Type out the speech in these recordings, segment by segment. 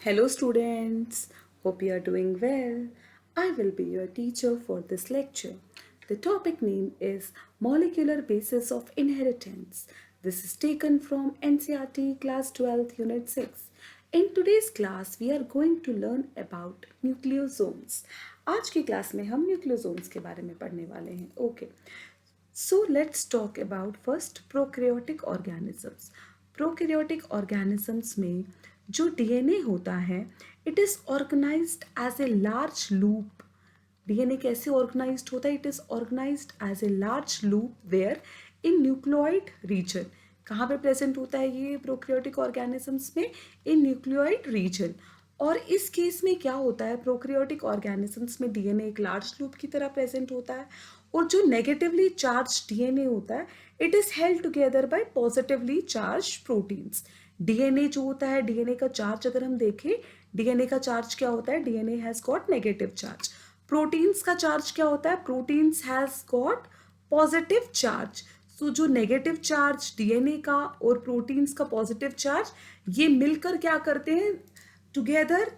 Hello students, hope you are doing well. I will be your teacher for this lecture. The topic name is Molecular Basis of Inheritance. This is taken from NCERT class 12 unit 6. In today's class we are going to learn about nucleosomes. आज की class में हम nucleosomes के बारे में पढ़ने वाले हैं. Okay. So let's talk about first prokaryotic organisms. Prokaryotic organisms में जो DNA होता है it is organized as a large loop. DNA कैसे organized होता है? It is organized as a large loop where in nucleoid region. कहाँ पे present होता है ये प्रोकैरियोटिक ऑर्गेनिजम्स में? इन न्यूक्लियोइड रीजन. और इस केस में क्या होता है, प्रोकैरियोटिक ऑर्गेनिजम्स में डीएनए एक लार्ज लूप की तरह प्रेजेंट होता है और जो नेगेटिवली चार्ज डीएनए होता है it is held together by positively charge proteins. DNA जो होता है, डीएनए का चार्ज अगर हम देखें, डीएनए का चार्ज क्या होता है? DNA has got negative charge. Proteins का चार्ज क्या होता है? Proteins has got positive charge. So जो नेगेटिव चार्ज डीएनए का और प्रोटीन्स का पॉजिटिव चार्ज ये मिलकर क्या करते हैं? Together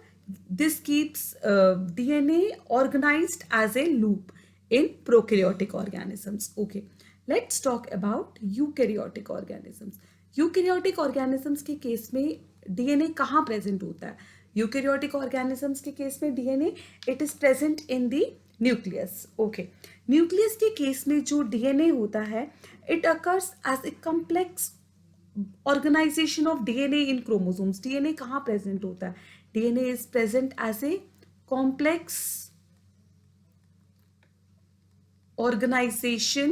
this keeps DNA organized as a loop in prokaryotic organisms. Okay, let's talk about eukaryotic organisms. Eukaryotic organisms के केस में डीएनए कहाँ प्रेजेंट होता है? यूकैरियोटिक ऑर्गेनिजम्स के केस में DNA it is present in the nucleus. Okay, nucleus के case में जो डीएनए होता है it occurs as a complex organisation of DNA in chromosomes. DNA कहाँ प्रेजेंट होता है? DNA is present as a complex organization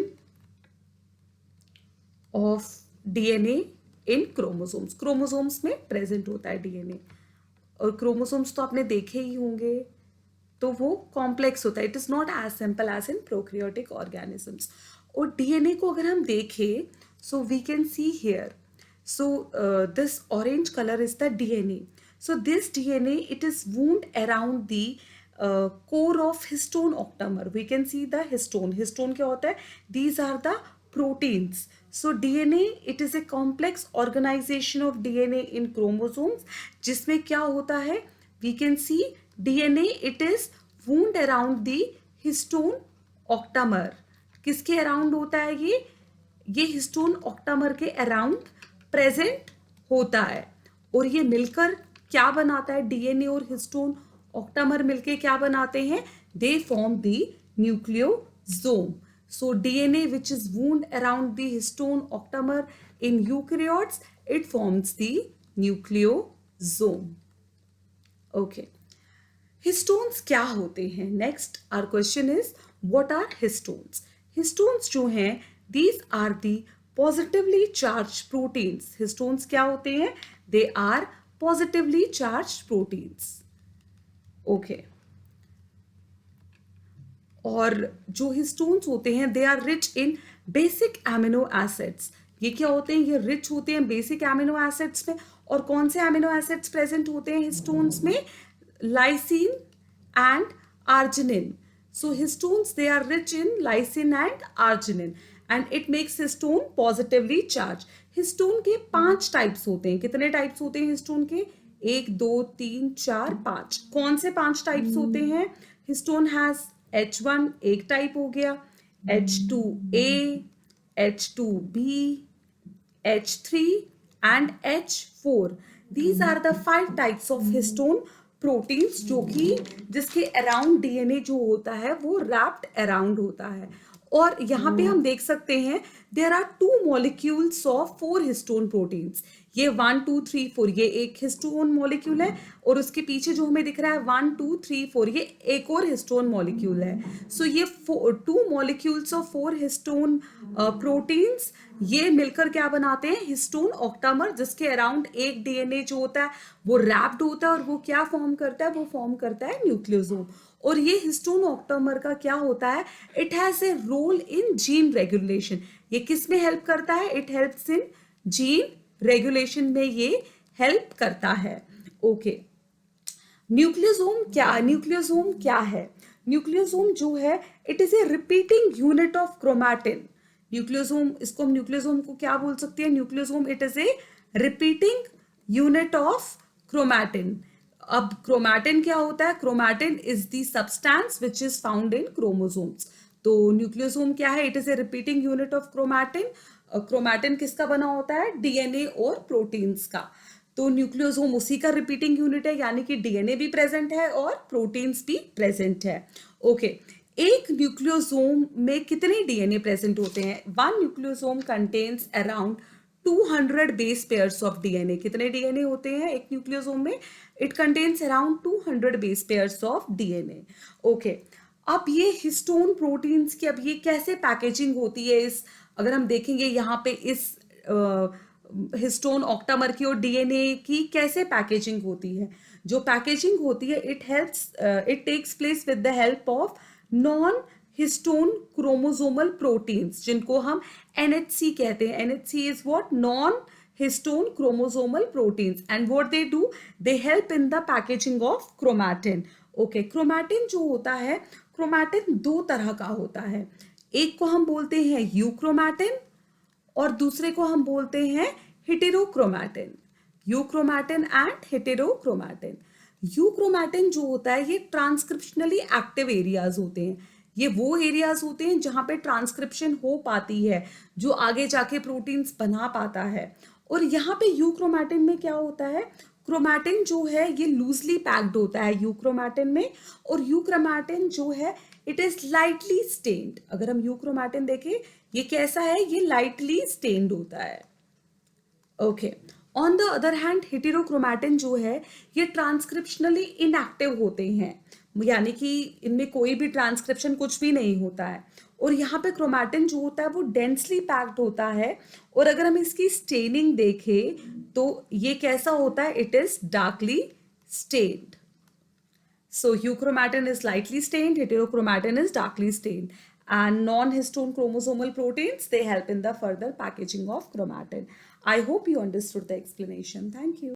of DNA in chromosomes. Chromosomes में present होता है डीएनए और क्रोमोसोम्स तो आपने देखे ही होंगे, तो वो कॉम्प्लेक्स होता है. It is not as simple as in prokaryotic organisms. और डीएनए को अगर हम देखें so we can see here, so this orange colour is the DNA. So this DNA it is wound around the core of histone octamer. We can see the histone. Histone क्या होता है? These are the proteins. So DNA it is a complex organization of DNA in chromosomes. जिसमें क्या होता है? We can see DNA it is wound around the histone octamer. किसके around होता है ये हिस्टोन ऑक्टामर के अराउंड प्रेजेंट होता है और ये मिलकर क्या बनाता है? डीएनए और हिस्टोन ऑक्टामर मिलके क्या बनाते हैं? They form the nucleosome. So DNA which is wound around the histone octamer in eukaryotes it forms the nucleosome. Okay, histones क्या होते हैं? Next our question is what are histones? Histones जो हैं these are the positively charge proteins. Histones क्या होते हैं? They are positively charge proteins. Okay, और जो हिस्टोन्स होते हैं they are rich in basic amino acids. ये क्या होते हैं? ये रिच होते हैं बेसिक एमिनो एसिड्स में. और कौन से एमिनो एसिड्स प्रेजेंट होते हैं हिस्टोन्स में? Lysine and arginine. So histones they are rich in lysine and arginine and it makes histone positively charge. Histone के 5 टाइप्स होते हैं. कितने टाइप्स होते हैं हिस्टोन के? 1 2 3 4 5. कौन से 5 टाइप्स होते हैं? हिस्टोन हैज H1 एक टाइप हो गया, H2A, H2B, H3 and H4. These are the 5 types of histone proteins जो कि जिसके अराउंड डीएनए जो होता है वो रैप्ड अराउंड होता है. और यहाँ पे हम देख सकते हैं there are 2 molecules of 4 histone proteins. ये 1 2 3 4 ये एक हिस्टोन मॉलिक्यूल है और उसके पीछे जो हमें दिख रहा है 1 2 3 4 ये एक और हिस्टोन मॉलिक्यूल है. सो ये 2 मॉलिक्यूल्स ऑफ 4 हिस्टोन प्रोटीन्स ये मिलकर क्या बनाते हैं? हिस्टोन ऑक्टामर, जिसके अराउंड एक डीएनए जो होता है वो रैप्ड होता है और वो क्या फॉर्म करता है? वो फॉर्म करता है न्यूक्लियोसोम. और ये हिस्टोन ऑक्टामर का क्या होता है? It has a role in gene regulation. ये किस में हेल्प करता है? It helps in gene regulation में ये हेल्प करता है. ओके, न्यूक्लियोसोम क्या है? न्यूक्लियोसोम जो है it is a repeating unit of chromatin. Nucleosome, इसको हम न्यूक्लियोसोम को क्या बोल सकते हैं? Nucleosome it is a repeating unit of chromatin. अब क्रोमैटिन क्या होता है? Chromatin is the substance which is found in chromosomes. तो न्यूक्लियोसोम क्या है? It is a repeating unit of chromatin. Chromatin किसका बना होता है? डीएनए और प्रोटीन्स का. तो न्यूक्लियोसोम उसी का रिपीटिंग यूनिट है, यानी कि डीएनए भी प्रेजेंट है और प्रोटीन्स भी प्रेजेंट है. ओके. एक न्यूक्लियोसोम में कितने डीएनए प्रेजेंट होते हैं? One nucleosome contains around 200 base pairs of DNA. कितने डीएनए होते हैं एक न्यूक्लियोसोम में? It contains around 200 base pairs of DNA. Okay. अब ये हिस्टोन प्रोटीन्स की, अब ये कैसे पैकेजिंग होती है? इस, अगर हम देखेंगे यहाँ पे इस हिस्टोन ऑक्टामर की और डीएनए की कैसे पैकेजिंग होती है? जो पैकेजिंग होती है, it takes place with the help of non histone chromosomal proteins, जिनको हम एनएचसी कहते हैं. NHC is what? Non histone chromosomal proteins, and what they do, they help in the packaging of chromatin. Okay, chromatin जो होता है, chromatin दो तरह का होता है. एक को हम बोलते हैं यूक्रोमैटिन और दूसरे को हम बोलते हैं heterochromatin. Euchromatin and heterochromatin. Euchromatin जो होता है ये ट्रांसक्रिप्शनली एक्टिव एरियाज होते हैं. ये वो एरियाज होते हैं जहां पे ट्रांसक्रिप्शन हो पाती है, जो आगे जाके प्रोटीन्स बना पाता है. और यहाँ पे यूक्रोमैटिन में क्या होता है? क्रोमैटिन जो है ये लूजली पैक्ड होता है यूक्रोमैटिन में, और यूक्रोमैटिन जो है इट इज लाइटली स्टेन्ड. अगर हम यूक्रोमैटिन देखें, ये कैसा है? ये लाइटली स्टेन्ड होता है. Okay. On the other hand heterochromatin जो है ये ट्रांसक्रिप्शनली इनएक्टिव होते हैं, यानी कि इनमें कोई भी ट्रांसक्रिप्शन कुछ भी नहीं होता है. और यहाँ पे क्रोमैटिन जो होता है वो डेंसली पैक्ड होता है. और अगर हम इसकी स्टेनिंग देखें तो ये कैसा होता है? It is darkly stained. So euchromatin is lightly stained, heterochromatin is darkly stained. And non-histone chromosomal proteins, they help in the further packaging of chromatin. I hope you understood the explanation. Thank you.